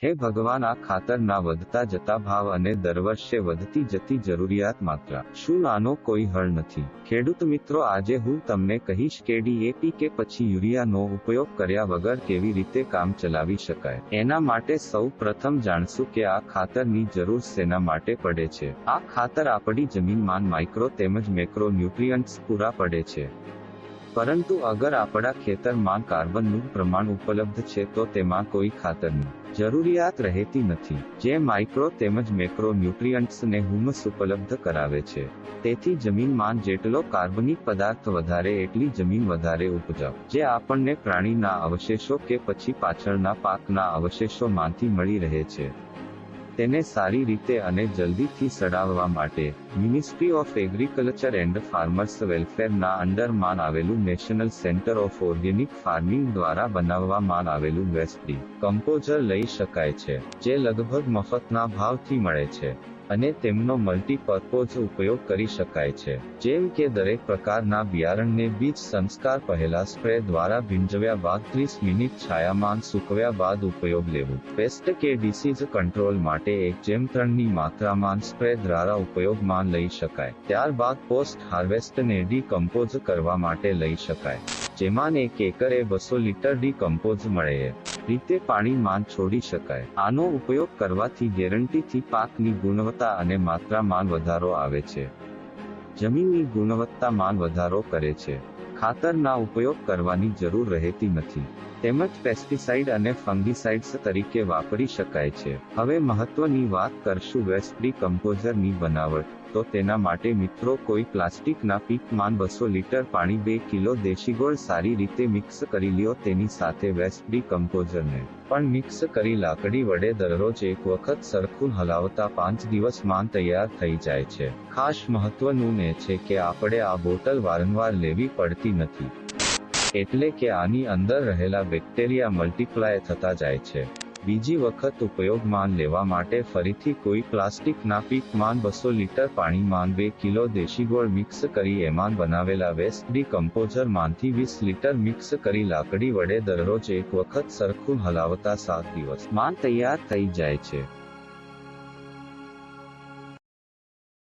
હે ભગવાન, આ ખાતરના વધતા જતા ભાવ અને દર વર્ષે વધતી જતી જરૂરિયાત માત્રા, શું આનો કોઈ હલ નથી? ખેડૂત મિત્રો, આજે હું તમને કહીશ કે DAP કે પછી યુરિયાનો ઉપયોગ કર્યા વગર કેવી રીતે કામ ચલાવી શકાય. એના માટે સૌ પ્રથમ જાણશું કે આ ખાતરની જરૂર શેના માટે પડે છે. આ ખાતર આપણી જમીનમાં માઇક્રો તેમજ મેક્રો ન્યુટ્રિયન્ટ્સ પૂરા પડે છે. પરંતુ અગર આપણા ખેતરમાં કાર્બનનું પ્રમાણ ઉપલબ્ધ છે તો તેમાં કોઈ ખાતરની જરૂરિયાત રહેતી નથી, જે માઇક્રો તેમજ મેક્રો ન્યુટ્રિયન્ટ્સને હુમસ ઉપલબ્ધ કરાવે છે. તેથી જમીનમાં જેટલો કાર્બનિક પદાર્થ વધારે એટલી જમીન વધારે ઉપજાવ, જે આપણને પ્રાણીના અવશેષો કે પછી પાછળના પાકના અવશેષોમાંથી મળી રહે છે. તેને સારી રીતે અને જલ્દીથી સડાવવા માટે ministry of agriculture and farmers વેલફેરના અંડરમાં આવેલું national centre of organic farming દ્વારા બનાવવામાં આવેલું વેસ્ટ કમ્પોઝર લઈ શકાય છે, જે લગભગ મફતના ભાવથી મળે છે અને તેમનો મલ્ટીપર્પોઝ ઉપયોગ કરી શકાય છે, જેમ કે દરેક પ્રકારના બિયારણને બીજ સંસ્કાર પહેલા સ્પ્રે દ્વારા ભીંજવ્યા બાદ 30 મિનિટ છાયામાં સૂકવ્યા બાદ ઉપયોગ લેવું. પેસ્ટ કે ડિસીઝ કંટ્રોલ માટે 1:3ની માત્રામાં સ્પ્રે દ્વારા ઉપયોગમાં લઈ શકાય. ત્યારબાદ પોસ્ટ હાર્વેસ્ટને ડીકમ્પોઝ કરવા માટે લઈ શકાય, જેમાં 1 એકરે 200 લિટર ડીકમ્પોઝ મળે રીતે પાણીમાં છોડી શકાય. આનો ઉપયોગ કરવાથી ગેરંટીથી પાકની ગુણવત્તા અને માત્રામાં વધારો આવે છે, જમીનની ગુણવત્તામાં વધારો કરે છે, ખાતરના ઉપયોગ કરવાની જરૂર રહેતી નથી, તેમજ પેસ્ટિસાઇડ અને ફંગીસાઇડ્સ તરીકે વાપરી શકાય છે. હવે મહત્વની વાત કરશું વેસ્ટ ડીકમ્પોઝરની બનાવટ. તો તેના માટે મિત્રો કોઈ પ્લાસ્ટિકના પીપમાં 200 લિટર પાણી 2 કિલો દેશી ગોળ સારી રીતે મિક્સ કરી લ્યો. તેની સાથે વેસ્ટ ડીકમ્પોઝરને પણ મિક્સ કરી લાકડી વડે દરરોજ એક વખત સરખું હલાવતા 5 દિવસમાં તૈયાર થઈ જાય છે. ખાસ મહત્વનું એ છે કે આપણે આ બોટલ વારંવાર લેવી પડતી નથી, એટલે કે આની અંદર રહેલા બેક્ટેરિયા મલ્ટીપ્લાય થતા જાય છે. બીજી વખત ઉપયોગમાં લેવા માટે ફરીથી કોઈ પ્લાસ્ટિકના પીપમાં 200 લિટર પાણીમાં 2 કિલો દેશી ગોળ મિક્સ કરી એમાં બનાવેલા વેસ્ટ ડીકમ્પોઝરમાંથી 20 લિટર મિક્સ કરી લાકડી વડે દરરોજ એક વખત સરખું હલાવતા 7 દિવસમાં તૈયાર થઈ જાય છે.